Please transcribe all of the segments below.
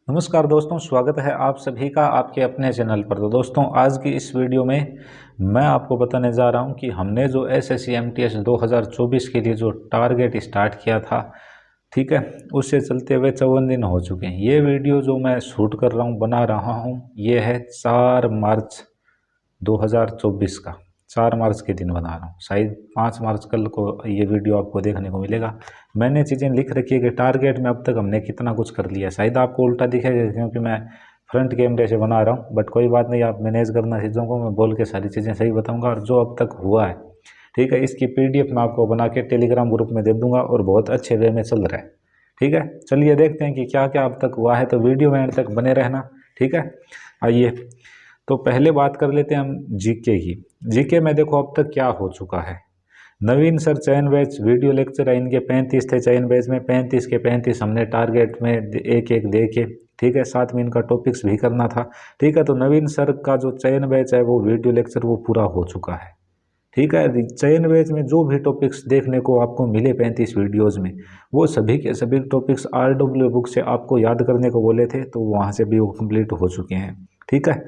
नमस्कार दोस्तों, स्वागत है आप सभी का आपके अपने चैनल पर। तो दोस्तों, आज की इस वीडियो में मैं आपको बताने जा रहा हूं कि हमने जो एसएससी एमटीएस 2024 के लिए जो टारगेट स्टार्ट किया था, ठीक है, उससे चलते हुए 54 दिन हो चुके हैं। ये वीडियो जो मैं शूट कर रहा हूं, बना रहा हूं, ये है 4 मार्च 2024 का। 4 मार्च के दिन बना रहा हूँ, शायद 5 मार्च कल को ये वीडियो आपको देखने को मिलेगा। मैंने चीज़ें लिख रखी है कि टारगेट में अब तक हमने कितना कुछ कर लिया। शायद आपको उल्टा दिखेगा क्योंकि मैं फ्रंट कैमरे से बना रहा हूँ, बट कोई बात नहीं, आप मैनेज करना चीज़ों को। मैं बोल के सारी चीज़ें सही बताऊँगा और जो अब तक हुआ है, ठीक है, इसकी पीडीएफ मैं आपको बना के टेलीग्राम ग्रुप में दे दूँगा और बहुत अच्छे वे में चल रहा है। ठीक है, चलिए देखते हैं कि क्या क्या अब तक हुआ है। तो वीडियो में एंड तक बने रहना, ठीक है। आइए, तो पहले बात कर लेते हैं हम जीके की। जीके में देखो अब तक क्या हो चुका है। नवीन सर चयन बैच वीडियो लेक्चर है, इनके 35 थे चयन बैच में। 35 के 35 हमने टारगेट में एक एक देखे, ठीक है। साथ में इनका टॉपिक्स भी करना था, ठीक है। तो नवीन सर का जो चयन बैच है वो वीडियो लेक्चर वो पूरा हो चुका है, ठीक है। चयन बैच में जो भी टॉपिक्स देखने को आपको मिले 35 वीडियोज़ में, वो सभी के सभी टॉपिक्स RW बुक से आपको याद करने को बोले थे, तो वहाँ से भी वो कंप्लीट हो चुके हैं, ठीक है।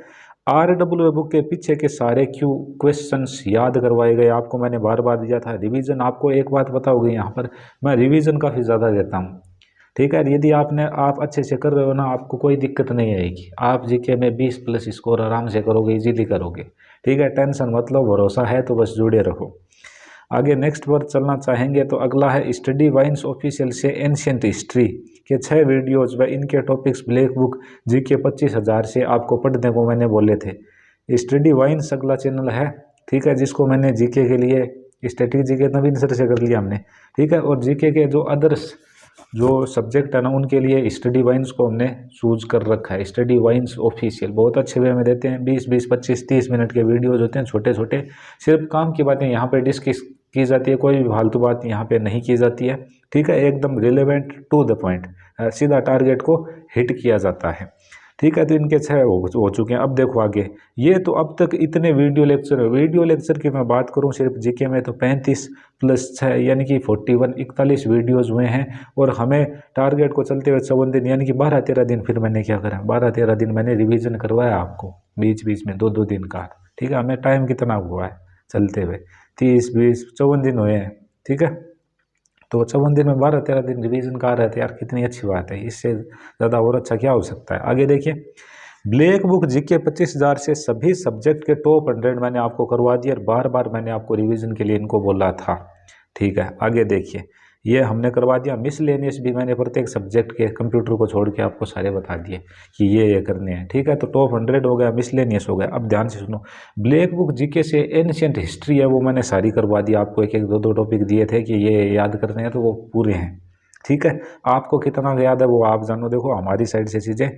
RW बुक के पीछे के सारे क्वेश्चंस याद करवाए गए। आपको मैंने बार बार दिया था रिवीजन। आपको एक बात बताओगे, यहाँ पर मैं रिवीजन काफ़ी ज़्यादा देता हूँ, ठीक है। यदि आप अच्छे से कर रहे हो ना, आपको कोई दिक्कत नहीं आएगी। आप जीके में 20+ स्कोर आराम से करोगे, इजीली करोगे, ठीक है। टेंशन मतलब भरोसा है तो बस जुड़े रहो। आगे नेक्स्ट पर चलना चाहेंगे तो अगला है स्टडी वाइन्स ऑफिशियल से एंशियंट हिस्ट्री के 6 वीडियोज व इनके टॉपिक्स ब्लैक बुक जीके 25,000 से आपको पढ़ने को मैंने बोले थे। स्टडी वाइन्स अगला चैनल है, ठीक है, जिसको मैंने जीके के लिए स्ट्रेटेजी के नवीन सर से कर लिया हमने, ठीक है। और जीके के जो अदर्स जो सब्जेक्ट है ना, उनके लिए स्टडी वाइन्स को हमने चूज कर रखा है। स्टडी वाइन्स ऑफिशियल बहुत अच्छे वे में देते हैं। 20-20, 25-30 मिनट के वीडियोज होते हैं, छोटे छोटे। सिर्फ काम की बातें यहाँ पे डिस्कस की जाती है, कोई भी फालतू बात यहाँ पे नहीं की जाती है, ठीक है। एकदम रिलेवेंट टू द पॉइंट, सीधा टारगेट को हिट किया जाता है, ठीक है। तो इनके 6 हो चुके हैं। अब देखो आगे, ये तो अब तक इतने वीडियो लेक्चर की मैं बात करूं सिर्फ जीके में, तो 35+6 यानी कि 41 वीडियोज़ हुए हैं। और हमें टारगेट को चलते हुए 54 दिन यानी कि 12-13 दिन फिर मैंने क्या करा, 12-13 दिन मैंने रिवीजन करवाया आपको, बीच बीच में 2-2 दिन का, ठीक है। हमें टाइम कितना हुआ है चलते हुए, 30-20-54 दिन हुए हैं, ठीक है। तो 54 दिन में 12-13 दिन रिवीजन कर रहे थे यार, कितनी अच्छी बात है। इससे ज़्यादा और अच्छा क्या हो सकता है। आगे देखिए, ब्लैक बुक जीके 25,000 से सभी सब्जेक्ट के टॉप 100 मैंने आपको करवा दिया और बार बार मैंने आपको रिवीजन के लिए इनको बोला था, ठीक है। आगे देखिए, ये हमने करवा दिया। मिसलेनियस भी मैंने प्रत्येक सब्जेक्ट के कंप्यूटर को छोड़ के आपको सारे बता दिए कि ये करने हैं, ठीक है। तो टॉप 100 हो गया, मिसलेनियस हो गया। अब ध्यान से सुनो, ब्लैक बुक जीके से एंशियंट हिस्ट्री है वो मैंने सारी करवा दी आपको। एक एक 2-2 टॉपिक दिए थे कि ये याद करने हैं, तो वो पूरे हैं, ठीक है। आपको कितना याद है वो आप जानो। देखो, हमारी साइड से चीज़ें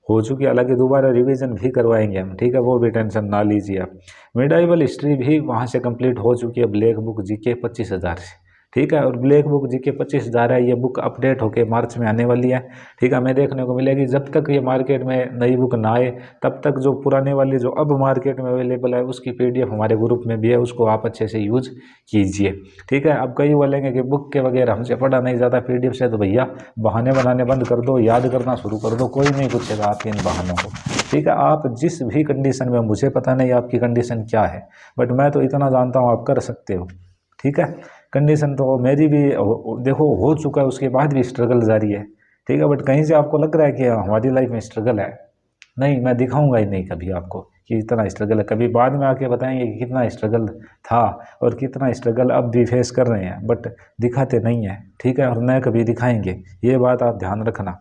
हो चुकी है, हालांकि दोबारा रिवीजन भी करवाएंगे हम, ठीक है, वो भी टेंशन ना लीजिए आप। मिडाइवल हिस्ट्री भी वहाँ से कंप्लीट हो चुकी है ब्लैक बुक जीके 25,000 से, ठीक है। और ब्लैक बुक जीके 25,000 है, ये बुक अपडेट होके मार्च में आने वाली है, ठीक है। हमें देखने को मिलेगी। जब तक ये मार्केट में नई बुक ना आए तब तक जो पुराने वाली जो अब मार्केट में अवेलेबल है उसकी पीडीएफ हमारे ग्रुप में भी है, उसको आप अच्छे से यूज कीजिए, ठीक है। अब कई बोलेंगे कि बुक के वगैरह हमसे पढ़ा नहीं जाता पीडीएफ से, तो भैया बहाने बनाने बंद कर दो, याद करना शुरू कर दो, कोई नहीं पूछेगा आपके इन बहानों को, ठीक है। आप जिस भी कंडीशन में, मुझे पता नहीं आपकी कंडीशन क्या है, बट मैं तो इतना जानता हूँ आप कर सकते हो, ठीक है। कंडीशन तो मेरी भी देखो हो चुका है, उसके बाद भी स्ट्रगल जारी है, ठीक है। बट कहीं से आपको लग रहा है कि हमारी लाइफ में स्ट्रगल है, नहीं, मैं दिखाऊंगा ही नहीं कभी आपको कि इतना स्ट्रगल है। कभी बाद में आके बताएंगे कि कितना स्ट्रगल था और कितना स्ट्रगल अब भी फेस कर रहे हैं, बट दिखाते नहीं हैं, ठीक है। और न कभी दिखाएंगे, ये बात आप ध्यान रखना।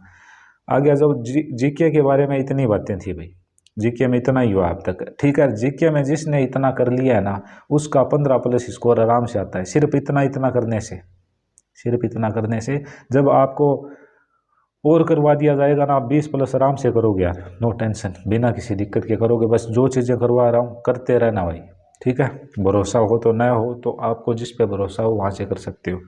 आगे जब जीके के बारे में इतनी बातें थी भाई, जीके में इतना ही हुआ अब तक, ठीक है। जीके में जिसने इतना कर लिया है ना, उसका 15+ स्कोर आराम से आता है, सिर्फ इतना इतना करने से, सिर्फ इतना करने से। जब आपको और करवा दिया जाएगा ना, आप 20+ आराम से करोगे यार, नो टेंशन, बिना किसी दिक्कत के करोगे। बस जो चीज़ें करवा रहा हूँ करते रहना भाई, ठीक है। भरोसा हो तो न हो तो आपको जिस पे भरोसा हो वहाँ से कर सकते हो।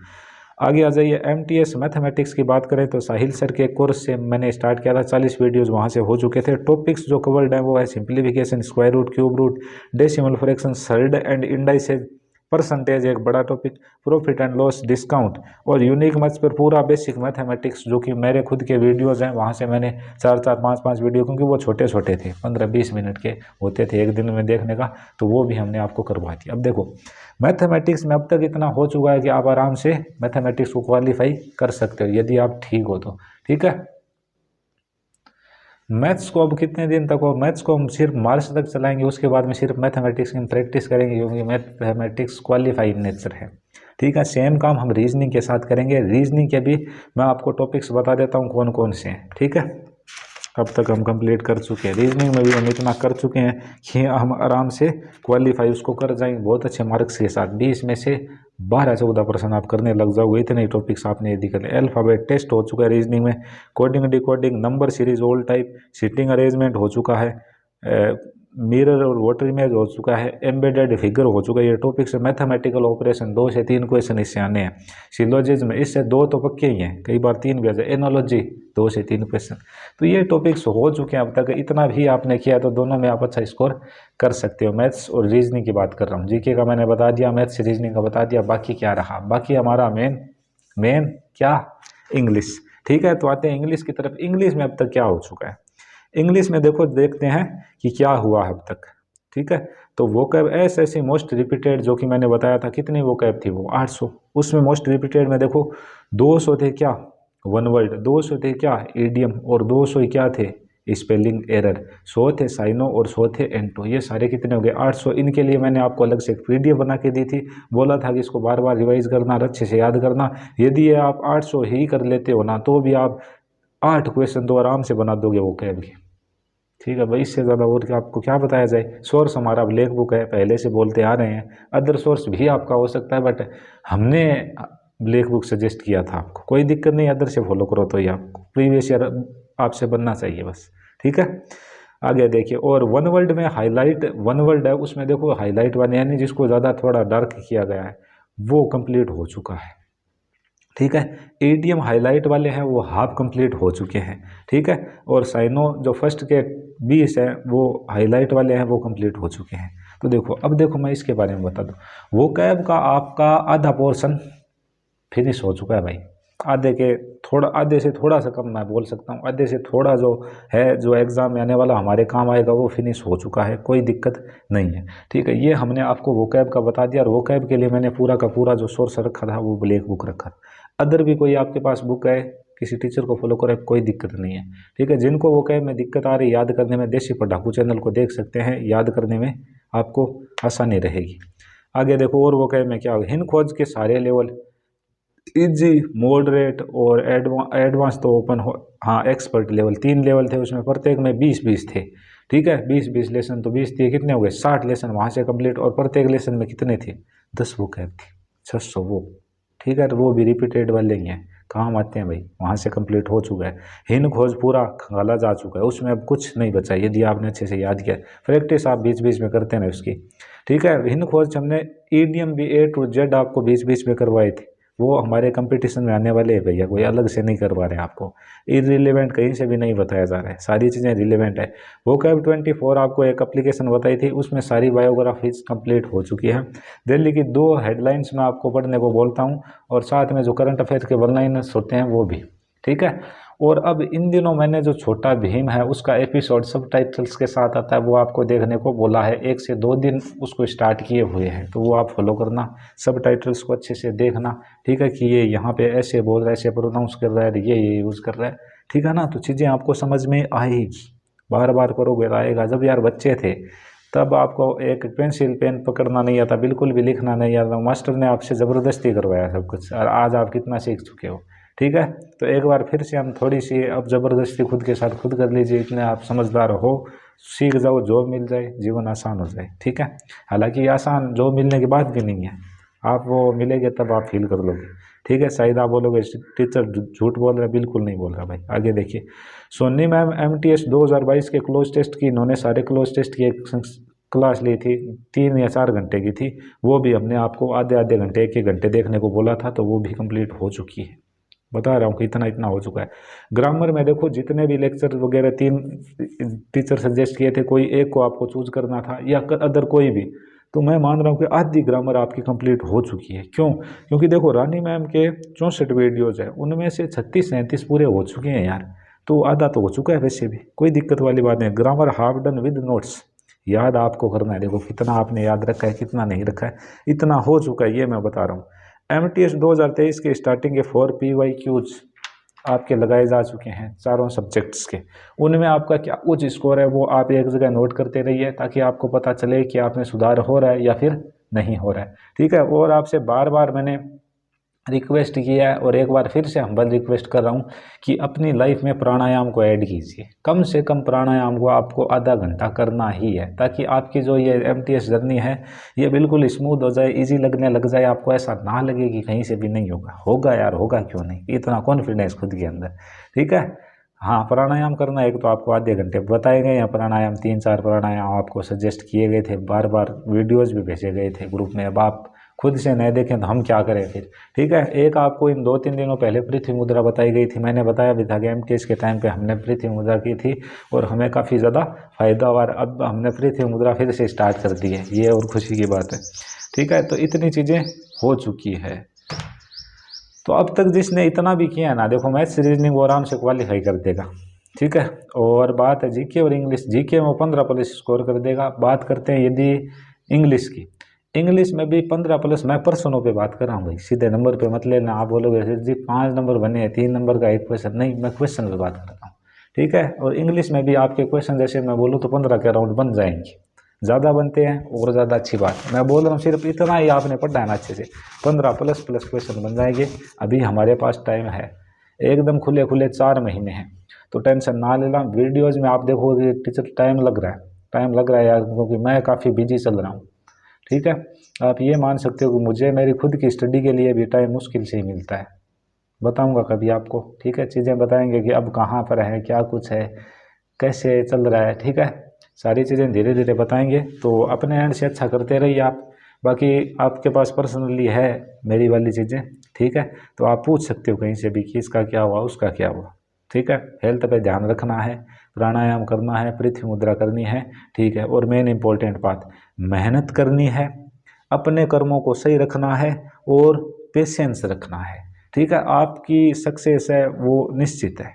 आगे आ जाइए, एमटीएस मैथमेटिक्स की बात करें तो साहिल सर के कोर्स से मैंने स्टार्ट किया था। 40 वीडियोस वहाँ से हो चुके थे। टॉपिक्स जो कवर्ड हैं वो है simplification, square root, cube root, decimal fraction, third and indices, percentage एक बड़ा topic, profit and loss, discount और यूनिक मैथ्स पर पूरा बेसिक मैथमेटिक्स, जो कि मेरे खुद के वीडियोज़ हैं, वहाँ से मैंने 4-4, 5-5 वीडियो, क्योंकि वो छोटे छोटे थे, 15-20 मिनट के होते थे एक दिन में देखने का, तो वो भी हमने आपको करवा दिया। अब देखो मैथमेटिक्स में अब तक इतना हो चुका है कि आप आराम से मैथमेटिक्स को क्वालिफाई कर सकते हो यदि आप ठीक हो तो, ठीक है। मैथ्स को अब कितने दिन तक हो, मैथ्स को हम सिर्फ मार्च तक चलाएंगे, उसके बाद में सिर्फ मैथमेटिक्स की प्रैक्टिस करेंगे, क्योंकि मैथमेटिक्स क्वालिफाइड नेचर है, ठीक है। सेम काम हम रीजनिंग के साथ करेंगे। रीजनिंग के भी मैं आपको टॉपिक्स बता देता हूँ कौन कौन से हैं, ठीक है। अब तक हम कंप्लीट कर चुके हैं, रीजनिंग में भी हम इतना कर चुके हैं कि हम आराम से क्वालिफाई उसको कर जाएंगे बहुत अच्छे मार्क्स के साथ। 20 में से 12-14% आप करने लग जाओगे, इतने ही टॉपिक्स आपने यदि कर लिया। अल्फ़ाबेट टेस्ट हो चुका है रीजनिंग में, coding decoding, number series, all type, sitting arrangement हो चुका है, मिरर और वाटर इमेज हो चुका है, एम्बेडेड फिगर हो चुका है। ये टॉपिक्स है। मैथमेटिकल ऑपरेशन 2 से 3 क्वेश्चन इससे आने हैं। सिलोजिज्म इससे 2 तो पक्के ही हैं, कई बार 3 भी आ जाए। एनोलॉजी 2 से 3 क्वेश्चन, तो ये टॉपिक्स हो चुके हैं अब तक। इतना भी आपने किया तो दोनों में आप अच्छा स्कोर कर सकते हो। मैथ्स और रीजनिंग की बात कर रहा हूँ, जीके का मैंने बता दिया, मैथ्स रीजनिंग का बता दिया। बाकी क्या रहा, बाकी हमारा मेन क्या, इंग्लिश, ठीक है। तो आते हैं इंग्लिश की तरफ। इंग्लिश में अब तक क्या हो चुका है, इंग्लिश में देखो देखते हैं कि क्या हुआ है अब तक, ठीक है। तो वोकैब ऐसी मोस्ट रिपीटेड, जो कि मैंने बताया था कितनी वोकैब थी, वो 800। उसमें मोस्ट रिपीटेड में देखो 200 थे क्या, वन वर्ड, 200 थे क्या, ईडियम, और 200 ही क्या थे, स्पेलिंग एरर, 100 थे साइनो और 100 थे एंटो। ये सारे कितने हो गए, 800। इनके लिए मैंने आपको अलग से एक पीडीएफ बना के दी थी, बोला था कि इसको बार बार रिवाइज करना, अच्छे से याद करना। यदि ये आप 800 ही कर लेते हो ना, तो भी आप 8 क्वेश्चन तो आराम से बना दोगे वोकैब के, ठीक है भाई। इससे ज़्यादा और क्या आपको क्या बताया जाए। सोर्स हमारा ब्लैक बुक है, पहले से बोलते आ रहे हैं। अदर सोर्स भी आपका हो सकता है, बट हमने ब्लैक बुक सजेस्ट किया था आपको। कोई दिक्कत नहीं, अदर से फॉलो करो तो ये आपको प्रीवियस ईयर आपसे बनना चाहिए बस, ठीक है। आगे देखिए, और वन वर्ल्ड में हाईलाइट, वन वर्ल्ड है उसमें देखो हाईलाइट वाले, यानी जिसको ज़्यादा थोड़ा डार्क किया गया है, वो कंप्लीट हो चुका है, ठीक है। एडीएम हाईलाइट वाले हैं वो हाफ कंप्लीट हो चुके हैं, ठीक है। और साइनो जो फर्स्ट के 20 हैं वो हाईलाइट वाले हैं, वो कंप्लीट हो चुके हैं। तो देखो, अब देखो मैं इसके बारे में बता दूं, वो कैब का आपका आधा पोर्शन फिनिश हो चुका है भाई। आधे से थोड़ा सा कम मैं बोल सकता हूँ, आधे से थोड़ा जो है, जो एग्ज़ाम में आने वाला हमारे काम आएगा, वो फिनिश हो चुका है, कोई दिक्कत नहीं है, ठीक है। ये हमने आपको वोकैब का बता दिया, और वोकैब के लिए मैंने पूरा का पूरा जो सोर्स रखा था वो ब्लैक बुक रखा था। अदर भी कोई आपके पास बुक है, किसी टीचर को फॉलो करे, कोई दिक्कत नहीं है, ठीक है। जिनको वोकैब में दिक्कत आ रही है याद करने में, देसी पढ़ाकू चैनल को देख सकते हैं, याद करने में आपको आसानी रहेगी। आगे देखो, और वोकैब में क्या होगा, हिंद खोज के सारे लेवल, इजी, मॉडरेट और एडवांस तो ओपन हो, हाँ एक्सपर्ट लेवल, 3 लेवल थे उसमें, प्रत्येक में 20-20 थे, ठीक है। 20-20 लेसन, तो 20 थे, कितने हो गए, 60 लेसन वहाँ से कंप्लीट। और प्रत्येक लेसन में कितने थे, 10 बुक ऐप थी, 600 वो, ठीक है। तो वो भी रिपीटेड वाले ही हैं, काम आते हैं भाई, वहाँ से कंप्लीट हो चुका है। हिंद खोज पूरा खंगाला जा चुका है, उसमें अब कुछ नहीं बचा, यदि आपने अच्छे से याद किया। प्रैक्टिस आप बीच बीच में करते हैं उसकी, ठीक है। हिंद खोज हमने ईडीएम भी A to Z आपको बीच बीच में करवाए थे, वो हमारे कंपटीशन में आने वाले हैं भैया, कोई अलग से नहीं करवा रहे हैं आपको। इरिलेवेंट कहीं से भी नहीं बताया जा रहा है, सारी चीज़ें रिलेवेंट है। वोकैब 24 आपको एक एप्लीकेशन बताई थी, उसमें सारी बायोग्राफीज कंप्लीट हो चुकी है। दिल्ली की 2 हेडलाइंस मैं आपको पढ़ने को बोलता हूँ, और साथ में जो करंट अफेयर के वन लाइनर्स होते हैं वो भी, ठीक है। और अब इन दिनों मैंने जो छोटा भीम है उसका एपिसोड सब टाइटल्स के साथ आता है, वो आपको देखने को बोला है। 1 से 2 दिन उसको स्टार्ट किए हुए हैं, तो वो आप फॉलो करना, सब टाइटल्स को अच्छे से देखना, ठीक है। कि ये यहाँ पे ऐसे बोल रहा है, ऐसे प्रोनाउंस कर रहा है, ये यूज़ कर रहा है, ठीक है ना। तो चीज़ें आपको समझ में आएगी, बार बार करोगे तो आएगा। जब यार बच्चे थे तब आपको एक पेंसिल पेन पकड़ना नहीं आता, बिल्कुल भी लिखना नहीं आता, मास्टर ने आपसे ज़बरदस्ती करवाया सब कुछ, और आज आप कितना सीख चुके हो, ठीक है। तो एक बार फिर से हम थोड़ी सी अब ज़बरदस्ती खुद के साथ खुद कर लीजिए, इतने आप समझदार हो, सीख जाओ, जॉब मिल जाए, जीवन आसान हो जाए, ठीक है। हालांकि आसान जॉब मिलने की बात भी नहीं है, आप वो मिलेंगे तब आप फील कर लोगे, ठीक है। शायद आप बोलोगे टीचर झूठ बोल रहे, बिल्कुल नहीं बोल रहा भाई। आगे देखिए, सोनी मैम MTS 2022 के क्लोज टेस्ट की, इन्होंने सारे क्लोज टेस्ट की एक क्लास ली थी, 3 या 4 घंटे की थी, वो भी हमने आपको आधे आधे घंटे, 1-1 घंटे देखने को बोला था, तो वो भी कंप्लीट हो चुकी है। बता रहा हूँ कि इतना इतना हो चुका है। ग्रामर में देखो, जितने भी लेक्चर वगैरह 3 टीचर सजेस्ट किए थे, कोई एक को आपको चूज करना था, या अदर कोई भी, तो मैं मान रहा हूँ कि आधी ग्रामर आपकी कंप्लीट हो चुकी है। क्यों? क्योंकि देखो रानी मैम के 64 वीडियोज़ है, उनमें से 36-37 पूरे हो चुके हैं यार, तो आधा तो हो चुका है। वैसे भी कोई दिक्कत वाली बात नहीं। Grammar half done with notes, याद आपको करना है। देखो कितना आपने याद रखा है, कितना नहीं रखा है, इतना हो चुका है, ये मैं बता रहा हूँ। MTS 2023 के स्टार्टिंग के 4 PYQs आपके लगाए जा चुके हैं चारों सब्जेक्ट्स के। उनमें आपका क्या कुछ स्कोर है वो आप एक जगह नोट करते रहिए, ताकि आपको पता चले कि आप में सुधार हो रहा है या फिर नहीं हो रहा है। ठीक है। और आपसे बार बार मैंने रिक्वेस्ट किया है और एक बार फिर से हम्बल रिक्वेस्ट कर रहा हूँ कि अपनी लाइफ में प्राणायाम को ऐड कीजिए। कम से कम प्राणायाम को आपको आधा घंटा करना ही है, ताकि आपकी जो ये MTS जर्नी है ये बिल्कुल स्मूथ हो जाए, इजी लगने लग जाए। आपको ऐसा ना लगे कि कहीं से भी नहीं होगा। होगा यार, होगा क्यों नहीं, इतना कॉन्फिडेंस खुद के अंदर। ठीक है। हाँ, प्राणायाम करना एक तो आपको आधे घंटे बताए गए हैं प्राणायाम, 3-4 प्राणायाम आपको सजेस्ट किए गए थे, बार बार वीडियोज़ भी भेजे गए थे ग्रुप में। अब आप खुद से नहीं देखें तो हम क्या करें फिर। ठीक है। एक आपको इन 2-3 दिनों पहले पृथ्वी मुद्रा बताई गई थी, मैंने बताया भी था कि MTS के टाइम पे हमने पृथ्वी मुद्रा की थी और हमें काफ़ी ज़्यादा फायदा हुआ। अब हमने पृथ्वी मुद्रा फिर से स्टार्ट कर दी है, ये और खुशी की बात है। ठीक है। तो इतनी चीज़ें हो चुकी है। तो अब तक जिसने इतना भी किया है ना, देखो मैथ्स रीजनिंग वो आराम से क्वालिफाई कर देगा। ठीक है। और बात है GK और इंग्लिश, GK में वो 15+ स्कोर कर देगा। बात करते हैं यदि इंग्लिश की, इंग्लिश में भी 15+। मैं पर्सनों पे बात कर रहा हूँ भाई, सीधे नंबर पे मत लेना। आप बोलोगे सर जी 5 नंबर बने हैं, 3 नंबर का एक क्वेश्चन, नहीं, मैं क्वेश्चन पे बात करता हूँ। ठीक है। और इंग्लिश में भी आपके क्वेश्चन जैसे मैं बोलूँ तो 15 के अराउंड बन जाएंगे, ज़्यादा बनते हैं और ज़्यादा अच्छी बात। मैं बोल रहा हूँ सिर्फ इतना ही आपने पढ़ना है ना अच्छे से, 15++ क्वेश्चन बन जाएंगे। अभी हमारे पास टाइम है, एकदम खुले खुले 4 महीने हैं, तो टेंशन ना लेना। वीडियोज़ में आप देखोगे टीचर टाइम लग रहा है, टाइम लग रहा है यार, क्योंकि मैं काफ़ी बिजी चल रहा हूँ। ठीक है। आप ये मान सकते हो कि मुझे मेरी खुद की स्टडी के लिए भी टाइम मुश्किल से ही मिलता है। बताऊंगा कभी आपको। ठीक है। चीज़ें बताएंगे कि अब कहाँ पर है, क्या कुछ है, कैसे चल रहा है। ठीक है। सारी चीज़ें धीरे धीरे बताएंगे, तो अपने एंड से अच्छा करते रहिए आप। बाकी आपके पास पर्सनली है मेरी वाली चीज़ें, ठीक है, तो आप पूछ सकते हो कहीं से भी कि इसका क्या हुआ, उसका क्या हुआ। ठीक है। हेल्थ पे ध्यान रखना है, प्राणायाम करना है, पृथ्वी मुद्रा करनी है। ठीक है। और मेन इंपॉर्टेंट बात, मेहनत करनी है, अपने कर्मों को सही रखना है और पेशेंस रखना है। ठीक है। आपकी सक्सेस है वो निश्चित है,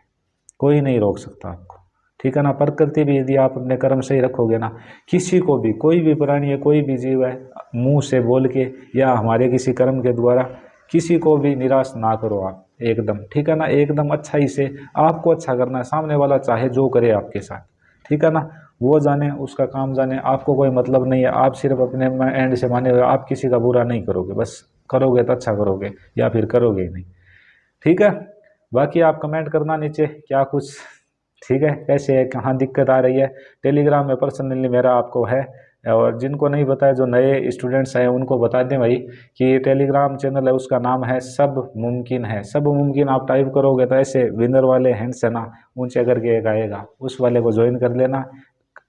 कोई नहीं रोक सकता आपको। ठीक है ना। प्रकृति भी यदि आप अपने कर्म सही रखोगे ना, किसी को भी, कोई भी प्राणी है, कोई भी जीव है, मुंह से बोल के या हमारे किसी कर्म के द्वारा किसी को भी निराश ना करो आप एकदम। ठीक है ना। एकदम अच्छाई से आपको अच्छा करना है, सामने वाला चाहे जो करे आपके साथ। ठीक है ना। वो जाने, उसका काम जाने, आपको कोई मतलब नहीं है। आप सिर्फ अपने एंड से माने हुए, आप किसी का बुरा नहीं करोगे, बस करोगे तो अच्छा करोगे या फिर करोगे ही नहीं। ठीक है। बाकी आप कमेंट करना नीचे क्या कुछ, ठीक है, कैसे है, कहाँ दिक्कत आ रही है। टेलीग्राम में पर्सनली मेरा आपको है, और जिनको नहीं पता है, जो नए स्टूडेंट्स हैं उनको बता दें भाई कि टेलीग्राम चैनल है, उसका नाम है सब मुमकिन है। सब मुमकिन आप टाइप करोगे तो ऐसे विनर वाले हैंड्स है ना, ऊंचे करके एक आएगा, उस वाले को ज्वाइन कर लेना।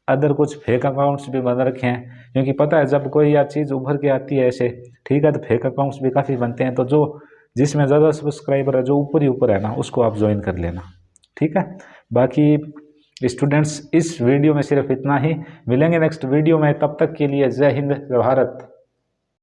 अदर कुछ फेक अकाउंट्स भी बन रखे हैं, क्योंकि पता है जब कोई या चीज़ उभर के आती है ऐसे, ठीक है, तो फेक अकाउंट्स भी काफ़ी बनते हैं। तो जो जिसमें ज़्यादा सब्सक्राइबर है, जो ऊपर ही ऊपर है ना, उसको आप ज्वाइन कर लेना। ठीक है। बाकी स्टूडेंट्स, इस वीडियो में सिर्फ इतना ही, मिलेंगे नेक्स्ट वीडियो में, तब तक के लिए जय हिंद, जय भारत।